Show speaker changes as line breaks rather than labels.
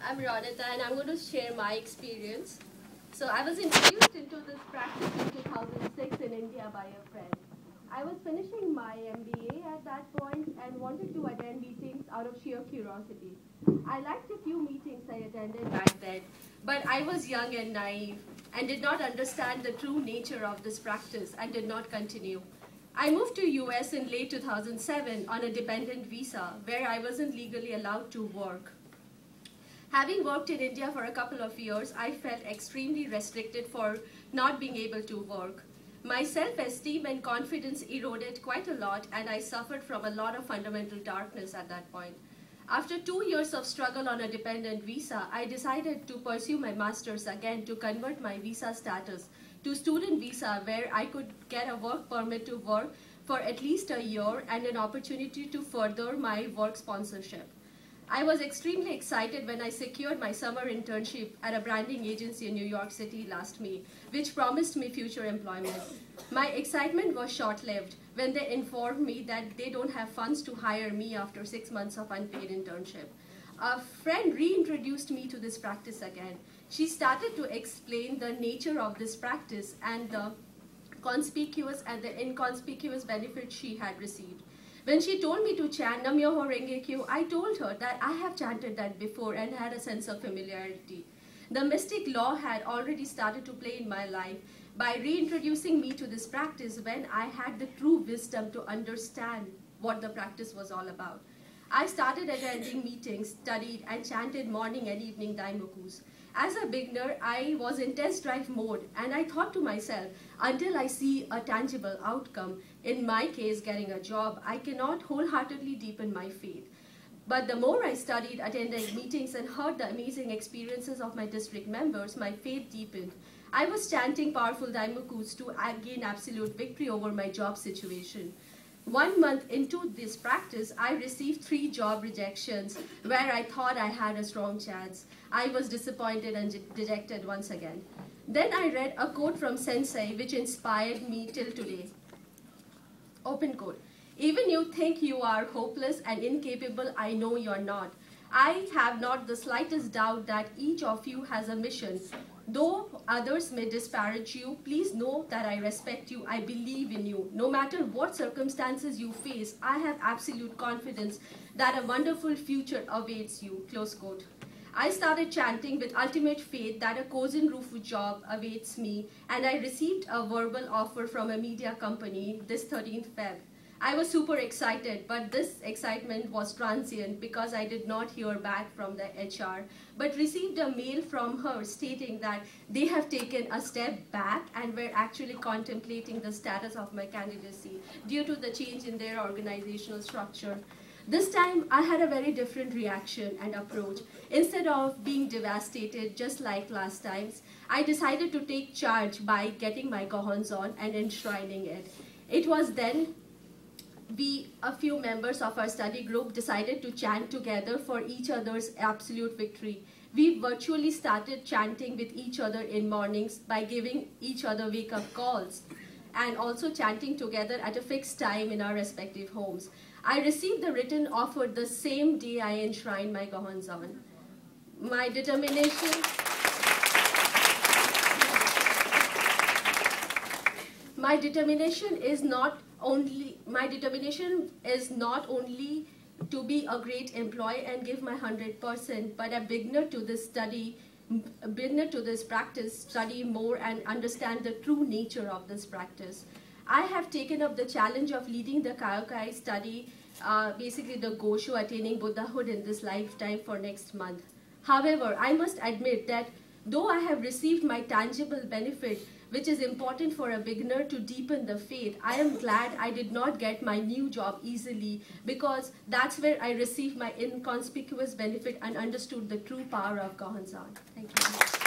I'm Ronita and I'm going to share my experience. So I was introduced into this practice in 2006 in India by a friend. I was finishing my MBA at that point and wanted to attend meetings out of sheer curiosity. I liked a few meetings I attended back then, but I was young and naive and did not understand the true nature of this practice and did not continue. I moved to US in late 2007 on a dependent visa where I wasn't legally allowed to work. Having worked in India for a couple of years, I felt extremely restricted for not being able to work. My self-esteem and confidence eroded quite a lot, and I suffered from a lot of fundamental darkness at that point. After 2 years of struggle on a dependent visa, I decided to pursue my master's again to convert my visa status to student visa, where I could get a work permit to work for at least a year and an opportunity to further my work sponsorship. I was extremely excited when I secured my summer internship at a branding agency in New York City last May, which promised me future employment. My excitement was short-lived when they informed me that they don't have funds to hire me after 6 months of unpaid internship. A friend reintroduced me to this practice again. She started to explain the nature of this practice and the conspicuous and the inconspicuous benefits she had received. When she told me to chant Nam Myoho Renge Kyo, I told her that I have chanted that before and had a sense of familiarity. The mystic law had already started to play in my life by reintroducing me to this practice when I had the true wisdom to understand what the practice was all about. I started attending meetings, studied, and chanted morning and evening daimokus. As a beginner, I was in test drive mode, and I thought to myself, until I see a tangible outcome, in my case getting a job, I cannot wholeheartedly deepen my faith. But the more I studied, attended meetings, and heard the amazing experiences of my district members, my faith deepened. I was chanting powerful daimokus to gain absolute victory over my job situation. 1 month into this practice, I received 3 job rejections where I thought I had a strong chance. I was disappointed and dejected once again. Then I read a quote from Sensei which inspired me till today. Open quote. Even you think you are hopeless and incapable, I know you're not. I have not the slightest doubt that each of you has a mission. Though others may disparage you, please know that I respect you, I believe in you. No matter what circumstances you face, I have absolute confidence that a wonderful future awaits you. Close quote. I started chanting with ultimate faith that a Kozen Rufu job awaits me, and I received a verbal offer from a media company this 13th Feb. I was super excited, but this excitement was transient because I did not hear back from the HR, but received a mail from her stating that they have taken a step back and were actually contemplating the status of my candidacy due to the change in their organizational structure. This time, I had a very different reaction and approach. Instead of being devastated just like last times, I decided to take charge by getting my gohons on and enshrining it. It was then a few members of our study group decided to chant together for each other's absolute victory. We virtually started chanting with each other in mornings by giving each other wake-up calls and also chanting together at a fixed time in our respective homes. I received the written offer the same day I enshrined my gohons on. My determination is not only to be a great employee and give my 100%, but a beginner to this practice, study more and understand the true nature of this practice. I have taken up the challenge of leading the Kaiokai study, basically the Gosho attaining Buddhahood in this lifetime for next month. However, I must admit that though I have received my tangible benefit, which is important for a beginner to deepen the faith, I am glad I did not get my new job easily, because that's where I received my inconspicuous benefit and understood the true power of Gohonzon. Thank you.